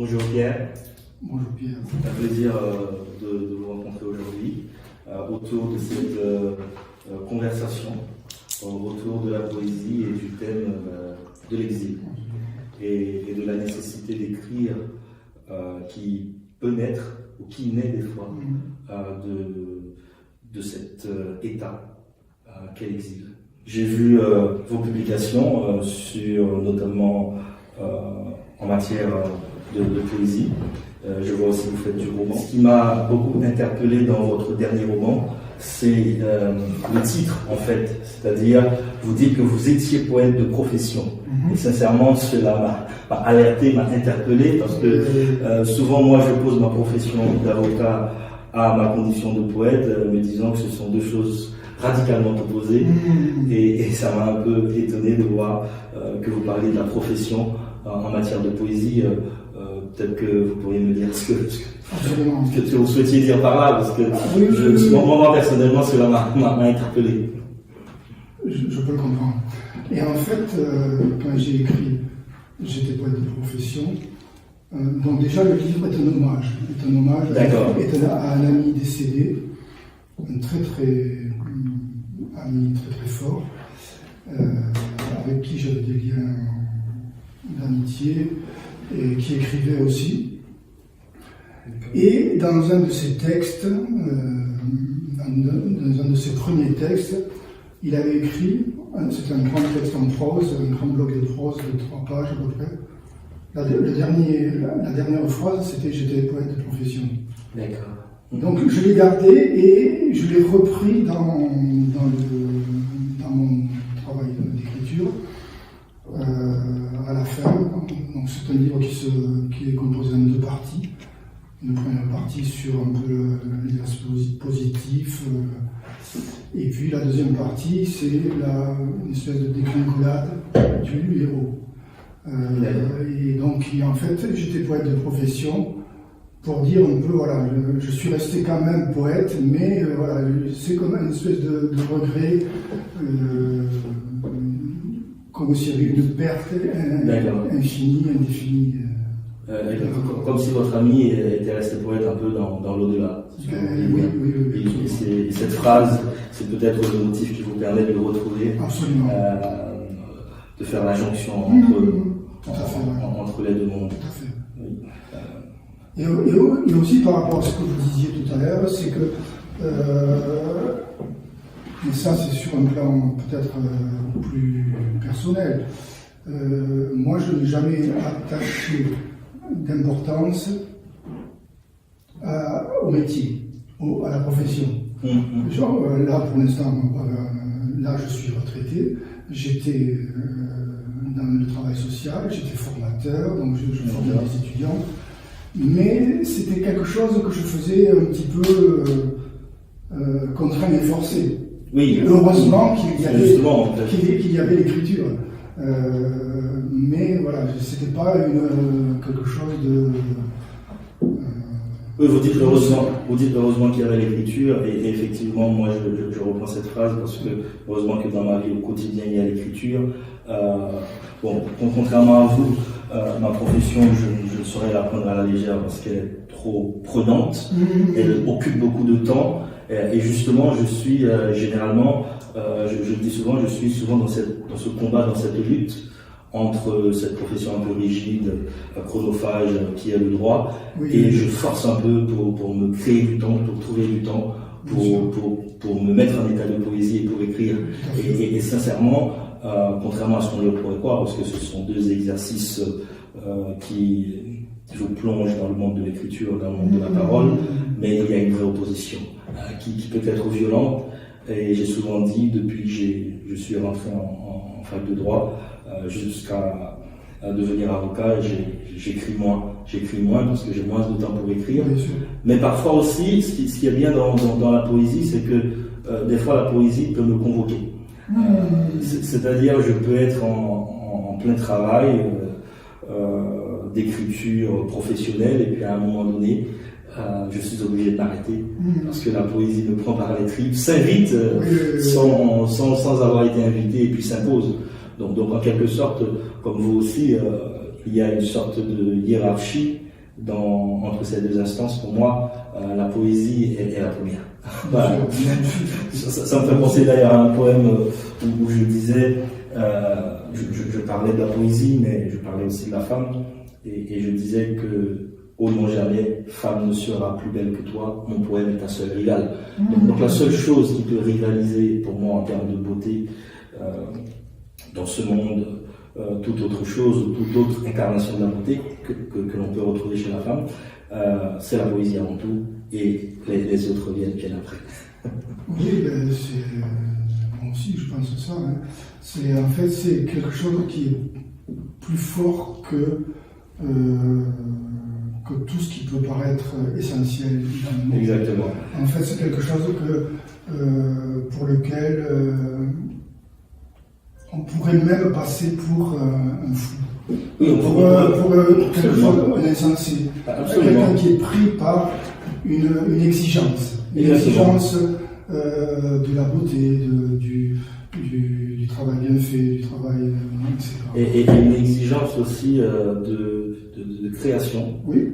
Bonjour Pierre. Bonjour Pierre. C'est un plaisir de vous rencontrer aujourd'hui autour de cette conversation autour de la poésie et du thème de l'exil et de la nécessité d'écrire qui peut naître ou qui naît des fois de cet état qu'est l'exil. J'ai vu vos publications sur notamment en matière de poésie. Je vois aussi que vous faites du roman. Ce qui m'a beaucoup interpellé dans votre dernier roman, c'est le titre en fait. C'est-à-dire, vous dites que vous étiez poète de profession. Et sincèrement, cela m'a alerté, m'a interpellé, parce que souvent moi je pose ma profession d'avocat à ma condition de poète, me disant que ce sont deux choses radicalement opposées. Et ça m'a un peu étonné de voir que vous parliez de la profession en matière de poésie. Peut-être que vous pourriez me dire ce que vous souhaitiez dire par là, parce que moi personnellement, cela m'a interpellé. Je peux le comprendre. Et en fait, quand j'ai écrit J'étais poète de profession, donc déjà le livre est un hommage. À un ami décédé, un ami très fort, avec qui j'avais des liens d'amitié, et qui écrivait aussi. Et dans un de ses textes, dans un de ses premiers textes, il avait écrit, c'est un grand texte en prose, un grand bloc de prose de 3 pages à peu près. La dernière phrase, c'était « J'étais poète de profession ». D'accord. Donc je l'ai gardé et je l'ai repris dans mon travail d'écriture. À la fin, donc c'est un livre qui est composé en 2 parties. Une première partie sur un peu les aspects positifs, et puis la deuxième partie, c'est une espèce de dégringolade du héros. Et donc, en fait, j'étais poète de profession pour dire un peu, voilà, je suis resté quand même poète, mais voilà, c'est comme une espèce de regret. Comme s'il y avait une perte infinie, indéfinie. Comme si votre ami était resté poète un peu dans l'au-delà. Oui. Et cette phrase, c'est peut-être le motif qui vous permet de le retrouver. Absolument. De faire la jonction entre les deux mondes. Tout à fait. Oui. Et aussi par rapport à ce que vous disiez tout à l'heure, c'est que et ça, c'est sur un plan peut-être plus personnel. Moi, je n'ai jamais attaché d'importance au métier, à la profession. Genre, là, pour l'instant, là, je suis retraité. J'étais dans le travail social, j'étais formateur, donc je formais des étudiants. Mais c'était quelque chose que je faisais un petit peu contraint et forcé. Oui, heureusement qu'il y avait l'écriture. Mais voilà, c'était pas quelque chose de. Oui, vous dites heureusement qu'il y avait l'écriture, et effectivement, moi je reprends cette phrase parce que heureusement que dans ma vie au quotidien il y a l'écriture. Contrairement à vous, ma profession, je ne saurais la prendre à la légère parce qu'elle est trop prenante, elle occupe beaucoup de temps. Et justement, je suis généralement, je le dis souvent, je suis souvent dans ce combat, dans cette lutte entre cette profession un peu rigide, chronophage, qui est le droit, et je force un peu pour me créer du temps, pour trouver du temps, pour me mettre en état de poésie et pour écrire. Et sincèrement, contrairement à ce qu'on le pourrait croire, parce que ce sont 2 exercices qui vous plongent dans le monde de l'écriture, dans le monde de la parole, mais il y a une vraie opposition qui peut être violente. Et j'ai souvent dit, depuis que je suis rentré en fac de droit, jusqu'à devenir avocat, j'écris moins parce que j'ai moins de temps pour écrire. Mais parfois aussi, ce qui est bien dans la poésie, c'est que des fois la poésie peut me convoquer. C'est-à-dire, je peux être en plein travail d'écriture professionnelle, et puis à un moment donné, je suis obligé de m'arrêter parce que la poésie me prend par les tripes, s'invite sans avoir été invité, et puis s'impose. Donc en quelque sorte, comme vous aussi, il y a une sorte de hiérarchie entre ces deux instances, pour moi, la poésie est la première. Voilà. Ça me fait penser d'ailleurs à un poème où je disais, je parlais de la poésie, mais je parlais aussi de la femme, et je disais que au non jamais, femme ne sera plus belle que toi, mon poème est ta seule rivale. Donc la seule chose qui peut rivaliser pour moi en termes de beauté dans ce monde, toute autre chose, toute autre incarnation de la beauté que l'on peut retrouver chez la femme, c'est la poésie avant tout, et les autres viennent après. Oui, moi aussi je pense ça. Hein. En fait, c'est quelque chose qui est plus fort que tout ce qui peut paraître essentiel. Exactement. En fait, c'est quelque chose pour lequel on pourrait même passer pour un fou. Oui, pour quelque chose d'insensé. Quelqu'un qui est pris par une exigence. Une exigence de la beauté, du travail bien fait, du travail, etc. Et une exigence aussi de création, oui,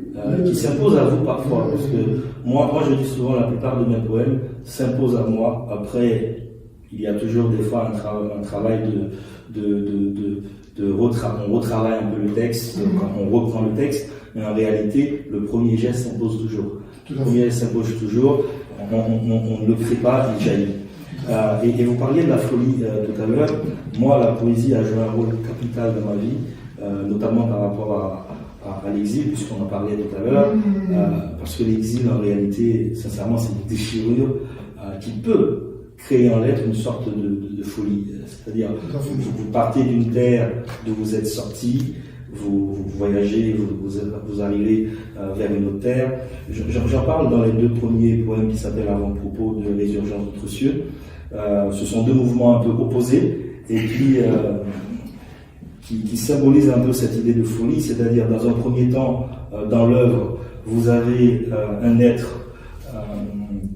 qui s'impose à vous parfois. Parce que moi, je dis souvent, la plupart de mes poèmes s'imposent à moi. Après, il y a toujours des fois un travail on retravaille un peu le texte, quand on reprend le texte, mais en réalité, le premier geste s'impose toujours. Le premier geste s'impose toujours, on ne le fait pas, il jaillit. Et vous parliez de la folie tout à l'heure. Moi, la poésie a joué un rôle capital dans ma vie, notamment par rapport à l'exil, puisqu'on en parlait tout à l'heure, parce que l'exil, en réalité, sincèrement, c'est une déchirure qui peut créer en l'être une sorte de folie. C'est-à-dire, vous partez d'une terre d'où vous êtes sorti, vous voyagez, vous arrivez vers une autre terre. J'en parle dans les deux premiers poèmes qui s'appellent Avant-propos de Résurgence d'autres cieux. Ce sont deux mouvements un peu opposés, et puis qui symbolisent un peu cette idée de folie, c'est-à-dire, dans un premier temps, dans l'œuvre, vous avez un être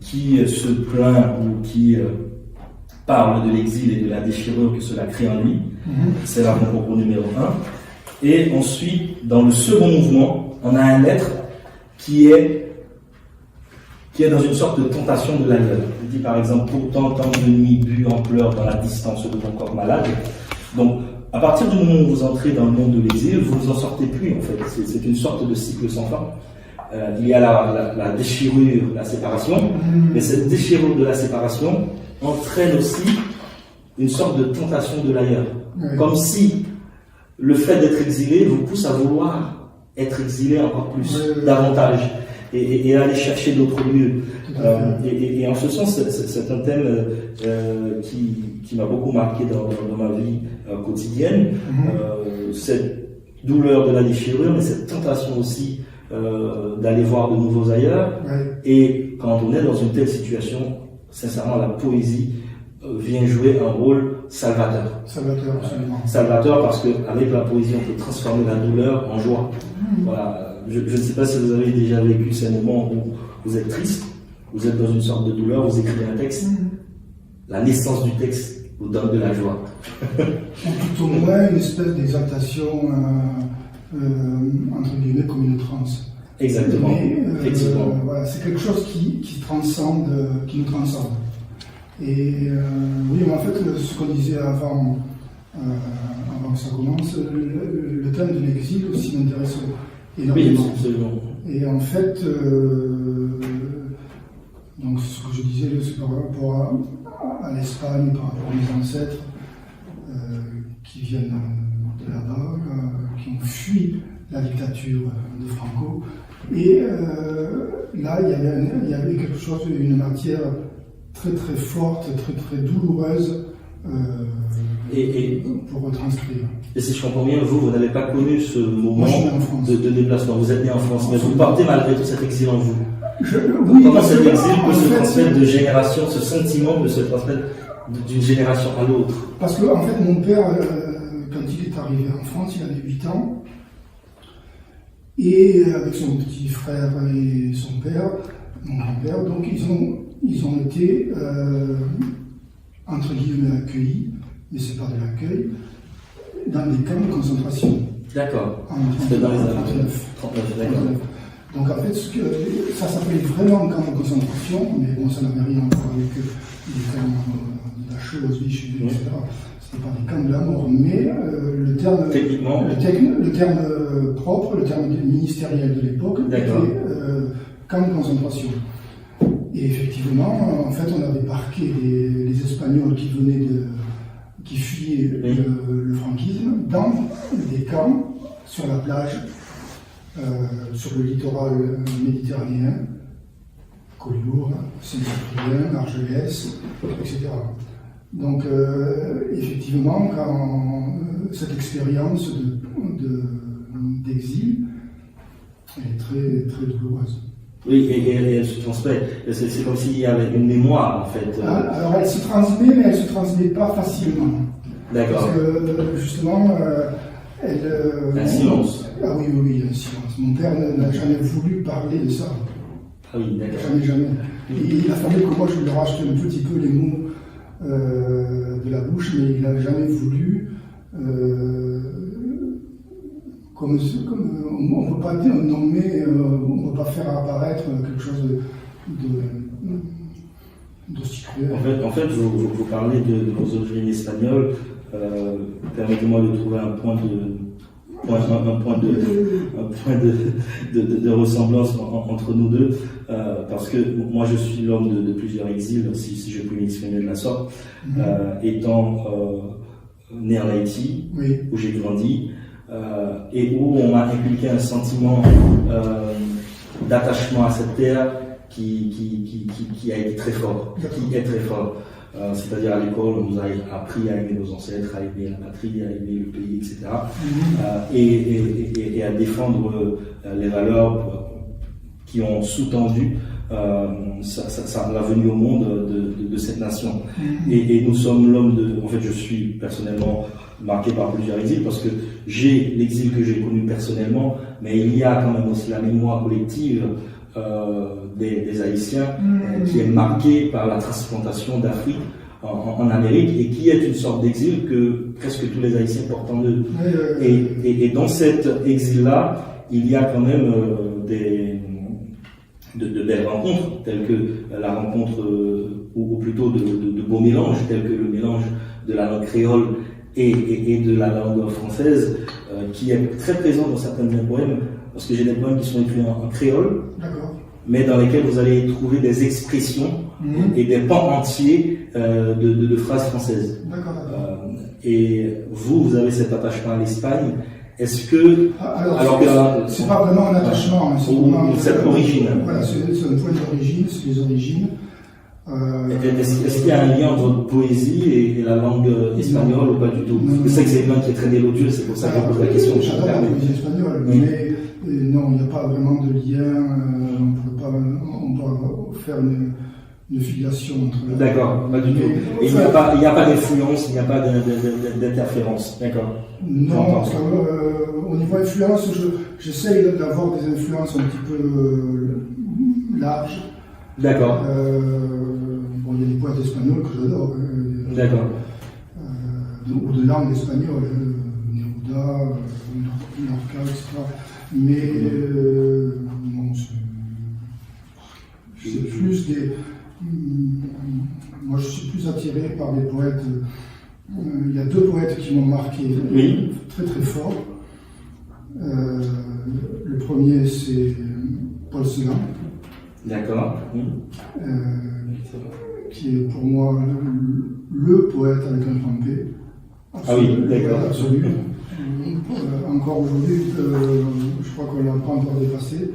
qui se plaint ou qui parle de l'exil et de la déchirure que cela crée en lui. C'est l'avant-propos numéro 1. Et ensuite, dans le second mouvement, on a un être qui est dans une sorte de tentation de l'ailleurs. Il dit par exemple, pourtant tant de nuits bues en pleurs dans la distance de ton corps malade. Donc, à partir du moment où vous entrez dans le monde de l'exil, vous ne vous en sortez plus en fait. C'est une sorte de cycle sans fin. Il y a la déchirure, la séparation, mais cette déchirure de la séparation entraîne aussi une sorte de tentation de l'ailleurs. Comme si le fait d'être exilé vous pousse à vouloir être exilé encore plus, davantage, et aller chercher d'autres lieux. Et en ce sens, c'est un thème qui m'a beaucoup marqué dans ma vie quotidienne. Cette douleur de la déchirure, mais cette tentation aussi d'aller voir de nouveaux ailleurs. Et quand on est dans une telle situation, sincèrement, la poésie vient jouer un rôle salvateur. Salvateur, absolument. Salvateur, parce qu'avec la poésie, on peut transformer la douleur en joie. Voilà. Je ne sais pas si vous avez déjà vécu ces moments où vous êtes triste, vous êtes dans une sorte de douleur, vous écrivez un texte, la naissance du texte vous donne de la joie. Ou tout au moins une espèce d'exaltation, entre guillemets, comme une transe. Exactement. Mais, effectivement. Voilà, c'est quelque chose qui transcende, qui nous transcende. Et oui, mais en fait, ce qu'on disait avant que ça commence, le thème de l'exil aussi m'intéresse énormément. Oui, absolument. Et en fait, donc ce que je disais, c'est par rapport à l'Espagne, par rapport à mes ancêtres qui viennent de là-bas, qui ont fui la dictature de Franco. Et là, il y avait quelque chose, une matière très très forte, très très douloureuse pour retranscrire. Et si je comprends bien, vous n'avez pas connu ce moment de déplacement. Vous êtes né en France, mais vous portez malgré tout cet exil en vous. Oui, comment cet exil peut se transmettre de génération, ce sentiment peut se transmettre d'une génération à l'autre? Parce que en fait, mon père, quand il est arrivé en France, il avait 8 ans. Et avec son petit frère et son père, mon grand-père, donc ils ont été, entre guillemets, accueillis, mais c'est pas de l'accueil, dans des camps de concentration. D'accord. En 1939. D'accord. Donc en fait, ça s'appelait vraiment camp de concentration, mais bon, ça n'avait rien à voir avec les termes de la chose, etc. C'était pas des camps de la mort, mais le terme techniquement, le terme propre, le terme ministériel de l'époque, était camp de concentration. Et effectivement, en fait, on avait parqué les Espagnols qui fuyaient le franquisme dans des camps sur la plage, sur le littoral méditerranéen, Collioure, Saint-Cyprien, Argelès, etc. Donc, effectivement, quand cette expérience d'exil est très, très douloureuse. Oui, et elle se transmet. C'est comme s'il y avait une mémoire, en fait. Alors, elle se transmet, mais elle ne se transmet pas facilement. D'accord. Parce que, justement, un silence. Ah oui, un silence. Mon père n'a jamais voulu parler de ça. Ah oui, d'accord. Jamais. Et il a fallu que moi je lui rachète un petit peu les mots de la bouche, mais il n'a jamais voulu. Comme on ne peut pas nommer, on ne peut pas faire apparaître quelque chose d'aussi cruel. En fait, vous parlez de vos origines espagnoles. Permettez-moi de trouver un point de ressemblance entre nous deux, parce que moi je suis l'homme de plusieurs exils, si je puis m'exprimer de la sorte, étant né en Haïti, oui, où j'ai grandi, et où on m'a inculqué un sentiment d'attachement à cette terre qui a été très fort, qui est très fort. C'est-à-dire à l'école, on nous a appris à aimer nos ancêtres, à aimer la patrie, à aimer le pays, etc. Et à défendre les valeurs qui ont sous-tendu la venue au monde de cette nation. Et nous sommes l'homme de... En fait, je suis personnellement marqué par plusieurs exils parce que j'ai l'exil que j'ai connu personnellement, mais il y a quand même aussi la mémoire collective des Haïtiens qui est marquée par la transplantation d'Afrique en Amérique et qui est une sorte d'exil que presque tous les Haïtiens portent en eux. Et dans cet exil-là, il y a quand même de belles rencontres, telles que la rencontre, ou plutôt de beaux mélanges, tels que le mélange de la langue créole et de la langue française, qui est très présent dans certains de mes poèmes, parce que j'ai des poèmes qui sont écrits en créole, mais dans lesquels vous allez trouver des expressions et des pans entiers de phrases françaises. Et vous avez cet attachement à l'Espagne. Est-ce que... c'est pas vraiment un attachement, c'est cette origine. Voilà, c'est un point d'origine, c'est les origines. Est-ce qu'il y a un lien entre votre poésie et la langue espagnole ou pas du tout? Je sais que c'est une langue qui est très mélodieuse, c'est pour ça que je pose la question. J'adore la poésie espagnole, mais non, il n'y a pas vraiment de lien. On peut faire une filiation entre les... D'accord, pas du tout. Et il n'y a pas d'influence, il n'y a pas d'interférence. D'accord. Non, parce qu'au niveau influence, j'essaye d'avoir des influences un petit peu larges. D'accord. Bon, il y a des poètes espagnols que j'adore. D'accord. Ou de langue espagnole, Neruda, Lorca, etc. Mais non, c'est plus des... Moi, je suis plus attiré par des poètes. Il y a deux poètes qui m'ont marqué très très fort. Le premier, c'est Paul Celan. D'accord. Qui est pour moi le poète avec un grand P. Ah oui, d'accord. Absolu. Encore aujourd'hui, je crois qu'on l'a pas encore dépassé.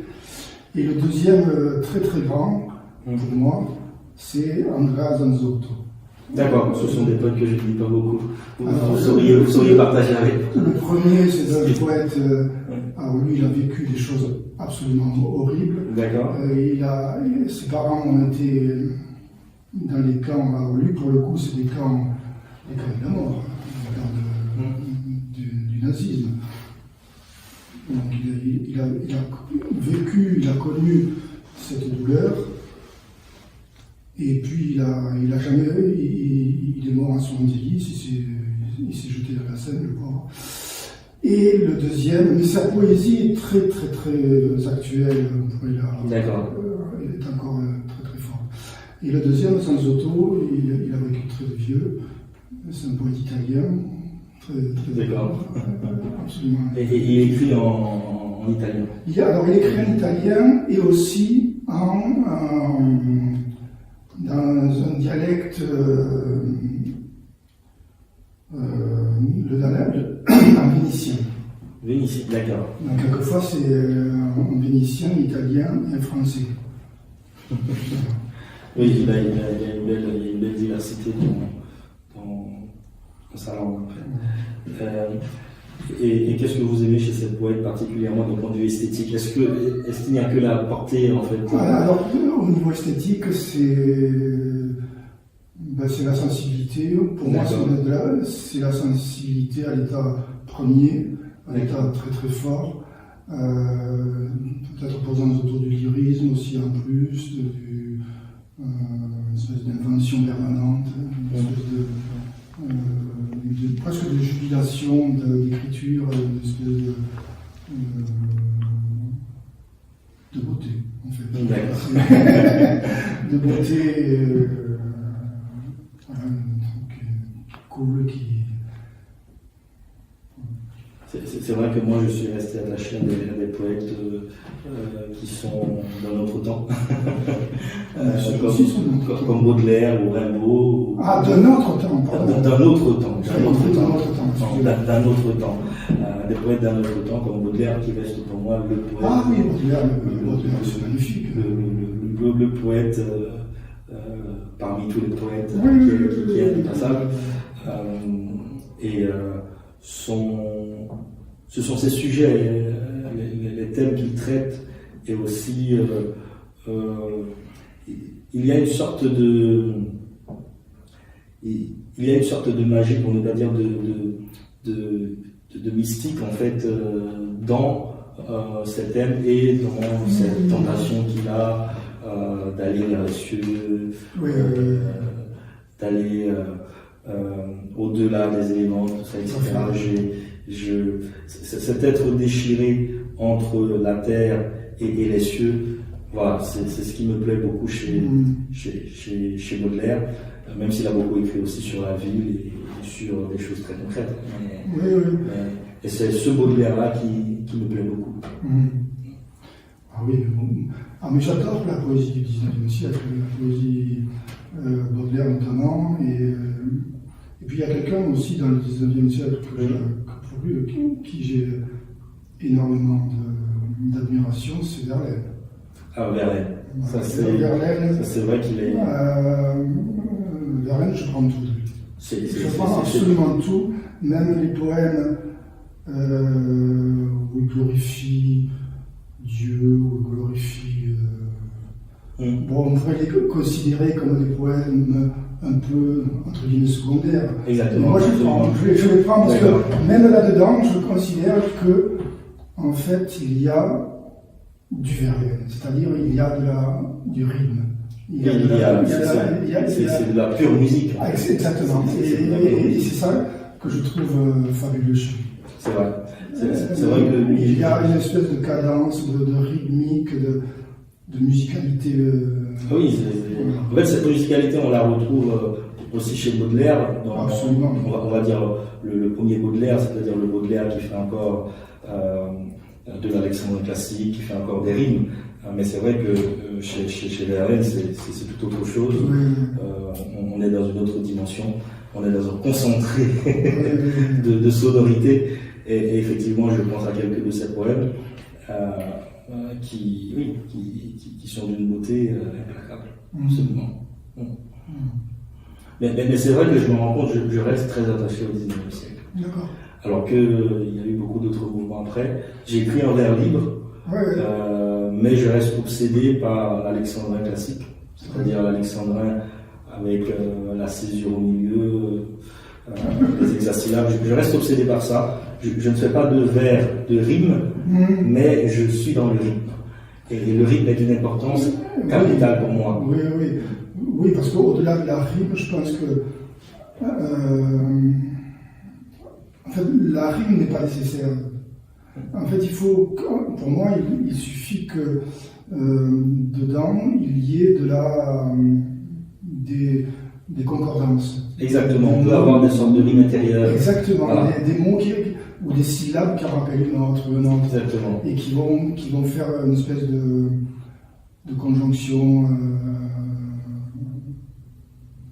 Et le deuxième, très très grand, pour moi, c'est Andrea Zanzotto. D'accord, ce sont des poètes que je ne lis pas beaucoup. Vous sauriez partager avec. Le premier, c'est un poète. Alors lui, il a vécu des choses absolument horribles. D'accord. Ses parents ont été dans les camps. Alors lui, pour le coup, c'est des camps de la mort, des camps du nazisme. Donc il a vécu, il a connu cette douleur. Et puis il est mort en 70, il s'est jeté dans la Seine, le pauvre. Et le deuxième, mais sa poésie est très très très actuelle. D'accord. Elle est encore très très forte. Et le deuxième, Sanzotto, il a vécu très vieux. C'est un poète italien. D'accord. Absolument. Et il écrit en italien. Alors, il écrit en italien et aussi dans un dialecte en vénitien. Vénitien, d'accord. Donc, quelquefois, c'est en vénitien, italien et français. Oui, il y a une belle diversité dans sa langue. Et qu'est-ce que vous aimez chez cette poète particulièrement d'un point de vue esthétique? Est-ce qu'il n'y a que la portée en fait? Alors, au niveau esthétique, c'est la sensibilité. Pour moi, c'est la sensibilité à l'état premier, à l'état très très fort. Peut-être posant autour du lyrisme aussi en plus, une espèce d'invention permanente, une espèce presque de jubilation d'écriture, une espèce de beauté, en fait. De beauté, voilà, un truc cool qui. C'est vrai que moi je suis resté attaché à des poètes qui sont d'un autre temps, comme Baudelaire ou Rimbaud. Ah, d'un autre temps, pardon. D'un autre temps. Des poètes d'un autre temps, comme Baudelaire, qui reste pour moi le poète. Ah oui, Baudelaire, c'est magnifique. Le poète parmi tous les poètes qui est indépassable. Ce sont ces sujets, les thèmes qu'il traite, et aussi il y a une sorte de magie, pour ne pas dire de mystique en fait dans ces thèmes et dans cette tentation qu'il a d'aller vers les cieux, d'aller au-delà des éléments, tout ça, etc. Cet être déchiré entre la terre et les cieux, voilà, c'est ce qui me plaît beaucoup chez Baudelaire, même s'il a beaucoup écrit aussi sur la ville et sur des choses très concrètes. Et c'est ce Baudelaire-là qui me plaît beaucoup. Ah oui, mais j'adore la poésie du XIXe siècle, la poésie Baudelaire notamment, et puis il y a quelqu'un aussi dans le XIXe siècle qui j'ai énormément d'admiration, c'est Verlaine. Ah, Verlaine. Ça c'est vrai qu'il est. Verlaine, je prends tout de lui. Je prends absolument tout, même les poèmes où il glorifie Dieu, où il glorifie. Bon, on pourrait les considérer comme des poèmes un peu, entre guillemets, secondaires. Exactement. Moi, je les prends parce que même là-dedans, je considère que, en fait, il y a du Verlaine, c'est-à-dire il y a du rythme. C'est de la pure musique. Exactement. Et c'est ça que je trouve fabuleux chez lui. C'est vrai. C'est vrai que lui. Il y a une espèce de cadence, de rythmique, de musicalité. Oui, en fait, cette musicalité, on la retrouve aussi chez Baudelaire. Absolument. On va dire le premier Baudelaire, c'est-à-dire le Baudelaire qui fait encore de l'alexandrin classique, qui fait encore des rimes. Mais c'est vrai que chez Verlaine, c'est tout autre chose. On est dans une autre dimension, on est dans un concentré de sonorité. Et effectivement, je pense à quelques de ses poèmes qui sont d'une beauté implacable, absolument. Mais c'est vrai que je me rends compte, je reste très attaché au XIXe siècle. D'accord. Alors qu'il y a eu beaucoup d'autres mouvements après. J'ai écrit en vers libre, mais je reste obsédé par l'alexandrin classique, c'est-à-dire l'alexandrin avec la césure au milieu, les hexasyllabes. Je reste obsédé par ça. Je ne fais pas de vers, de rimes, mais je suis dans le rythme. Et le rythme est d'une importance capitale pour moi. Oui, parce qu'au-delà de la rime, je pense que fait, la rime n'est pas nécessaire. En fait, il faut, pour moi, il suffit que dedans, il y ait des concordances. Exactement, on peut avoir des sortes de rimes intérieures. Exactement, Voilà. des mots ou des syllabes qui rappellent une autre. Exactement. Et qui vont faire une espèce de conjonction.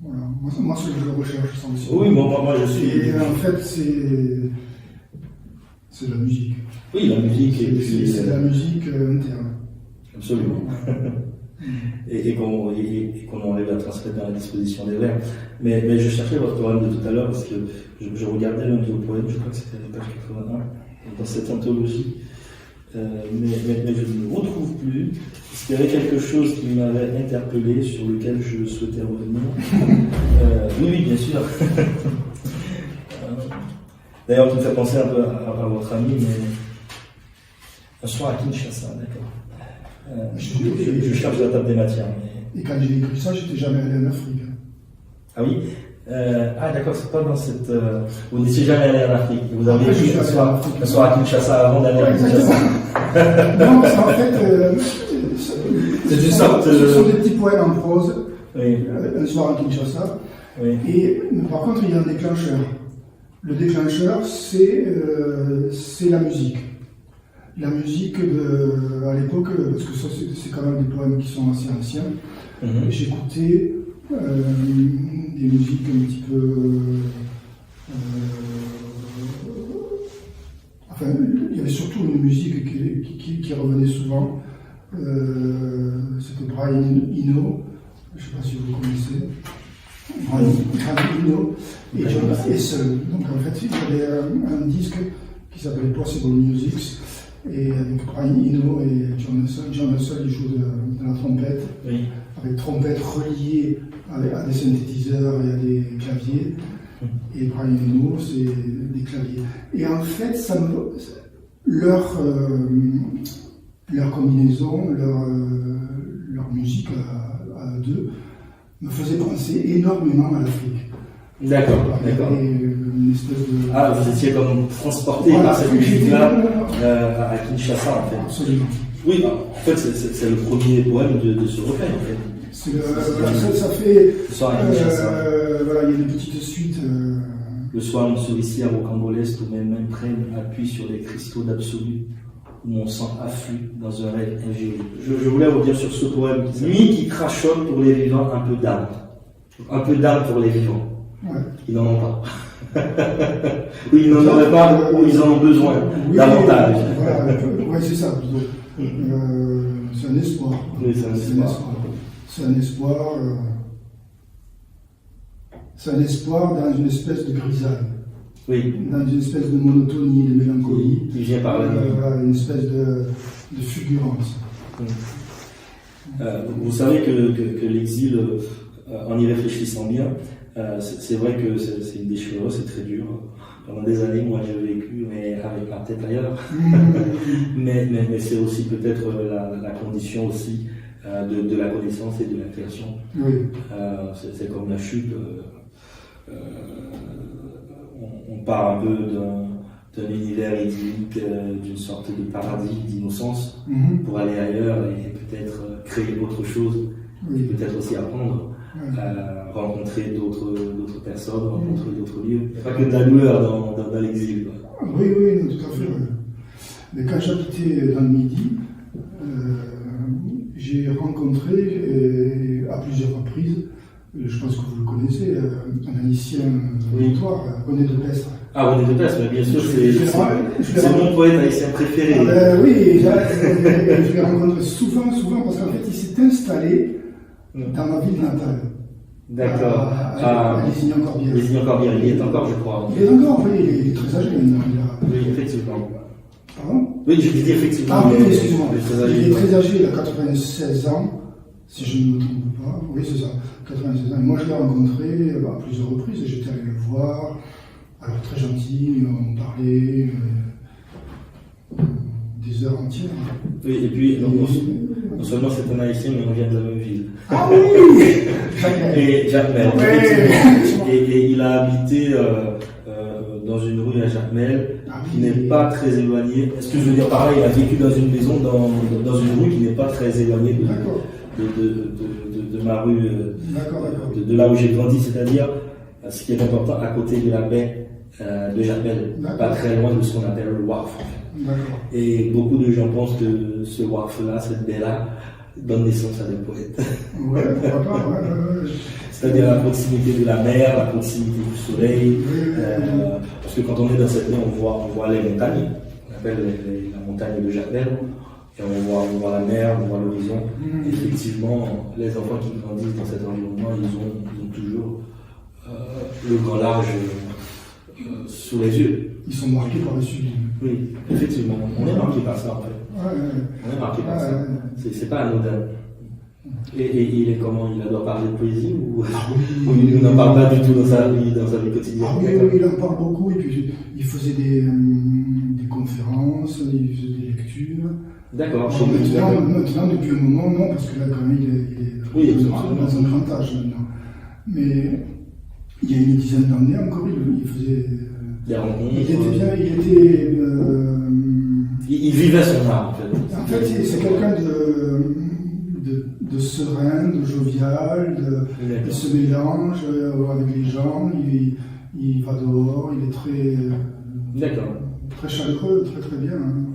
Voilà. Moi, c'est ce que je recherche, ça aussi. Oui, moi je suis. Et en fait, c'est de la musique. Oui, la musique et puis. C'est de la musique interne. Absolument. et qu'on arrive à transmettre dans la disposition des vers. Mais je cherchais votre poème de tout à l'heure parce que je regardais l'un de vos poèmes, je crois que c'était à la page 81, dans cette anthologie. Mais je ne le retrouve plus. Parce qu'il y avait quelque chose qui m'avait interpellé, sur lequel je souhaitais revenir. Oui, bien sûr. D'ailleurs, tu me fais penser un peu à votre ami, mais un soir à Kinshasa, d'accord. Je cherche la table des matières. Mais... Et quand j'ai écrit ça, j'étais jamais allé en Afrique. Ah oui d'accord, c'est pas dans cette. Vous n'étiez jamais allé en Afrique. Vous avez écrit un soir à Kinshasa avant d'aller à Kinshasa. Non, parce qu'en fait, c'est une sorte. Ce sont des petits poèmes en prose, oui. Un soir à Kinshasa. Oui. Et par contre, il y a un déclencheur. Le déclencheur, c'est la musique. La musique à l'époque, parce que ça c'est quand même des poèmes qui sont assez anciens, j'écoutais des musiques un petit peu... enfin, il y avait surtout une musique qui revenait souvent. C'était Brian Eno, je ne sais pas si vous le connaissez. Brian Eno et John Essel. Donc en fait, il y avait un disque qui s'appelait Possible Musics. Et avec Brian Eno et John Essel, ils jouent de la trompette, oui. Avec trompette reliée à des synthétiseurs et à des claviers. Et Brian Eno, c'est des claviers. Et en fait, leur combinaison, leur musique à deux, me faisait penser énormément à l'Afrique. D'accord. Une espèce de... Ah, vous étiez comme transporté par cette musique-là à Kinshasa, en fait. Absolument. Oui, en fait, c'est le premier poème de ce recueil, en fait. Ça fait... Le soir à Kinshasa. Voilà, il y a une petite suite. Le soir, une souricière rocambolesque où mes mains prennent appui sur les cristaux d'absolu, où mon sang afflue dans un rêve ingénieux. Je voulais revenir sur ce poème. Nuit qui crachote pour les vivants, un peu d'âme. Un peu d'âme pour les vivants. Ouais. Ils n'en ont pas. Oui, ils n'en auraient pas, ou ils en ont besoin, davantage. Voilà, ouais, c'est ça, plutôt. C'est un espoir. Oui, c'est un espoir. C'est un espoir. C'est un espoir dans une espèce de grisaille. Oui. Dans une espèce de monotonie, de mélancolie. Qui vient par la nuit. Une espèce de fulgurance. Vous savez que l'exil, en y réfléchissant bien, c'est vrai que c'est une déchirure, c'est très dur. Pendant des années, moi j'ai vécu, mais avec la tête ailleurs. mais c'est aussi peut-être la condition aussi de la connaissance et de la création. Oui. C'est comme la chute. On part un peu d'un univers idyllique, d'une sorte de paradis d'innocence pour aller ailleurs et peut-être créer autre chose, et peut-être aussi apprendre. Rencontrer d'autres personnes, rencontrer d'autres lieux. Il n'y a pas que de la lueur dans l'exil. Oui, non, tout à fait. Mais quand j'habitais dans le Midi, j'ai rencontré à plusieurs reprises, je pense que vous le connaissez, un haïtien notoire, René de Pestre. Ah, René de Pestre, bien sûr, c'est mon poète haïtien préféré. Oui, je l'ai rencontré souvent, parce qu'en fait, il s'est installé dans ma ville natale. D'accord. À Lézignan-Corbière. Lézignan-Corbière, il y est encore, je crois. Il est encore, oui, il est très âgé maintenant. Oui, effectivement. Pardon? Oui, je dis effectivement. Ah oui, excusez-moi. Il est très âgé, il a 96 ans, si je ne me trompe pas. Oui, c'est ça, 96 ans. Et moi, je l'ai rencontré à plusieurs reprises et j'étais allé le voir. Alors, très gentil, on parlait des heures entières. Oui, et puis, non seulement c'est un haïtien, mais on vient de la même ville. Ah oui! Et Jacmel, effectivement. Et il a habité dans une rue à Jacmel qui oui. n'est pas très éloignée. Est-ce que je veux dire par là, il a vécu dans une maison, dans une rue qui n'est pas très éloignée D'accord. de ma rue, D'accord. de là où j'ai grandi, c'est-à-dire ce qui est important à côté de la baie de Jacmel, pas très loin de ce qu'on appelle le wharf. D'accord. Et beaucoup de gens pensent que ce wharf-là, cette baie-là, donne naissance à des poètes. Ouais, pourquoi pas, ouais. C'est-à-dire la proximité de la mer, la proximité du soleil. Parce que quand on est dans cette baie, on voit les montagnes, on appelle la montagne de Jacmel, et on voit la mer, on voit l'horizon. Effectivement, les enfants qui grandissent dans cet environnement, ils ont toujours le grand large sous les yeux. Ils sont marqués par le sublime. Oui, effectivement, on est marqué par ça en fait. On est marqué par ça. C'est pas anodin. Et il est comment? Il doit parler de poésie ou il n'en parle pas du tout dans sa vie quotidienne? Oui, il en parle beaucoup et puis il faisait des conférences, il faisait des lectures. D'accord. Maintenant, depuis un moment, non, parce que là, quand même, il est dans un grand âge maintenant. Mais il y a une dizaine d'années encore, il faisait des rencontres. Il vivait son art, en fait. En fait, c'est quelqu'un de serein, de jovial, il se mélange avec les gens, il va dehors, il est très chaleureux, très bien. Hein.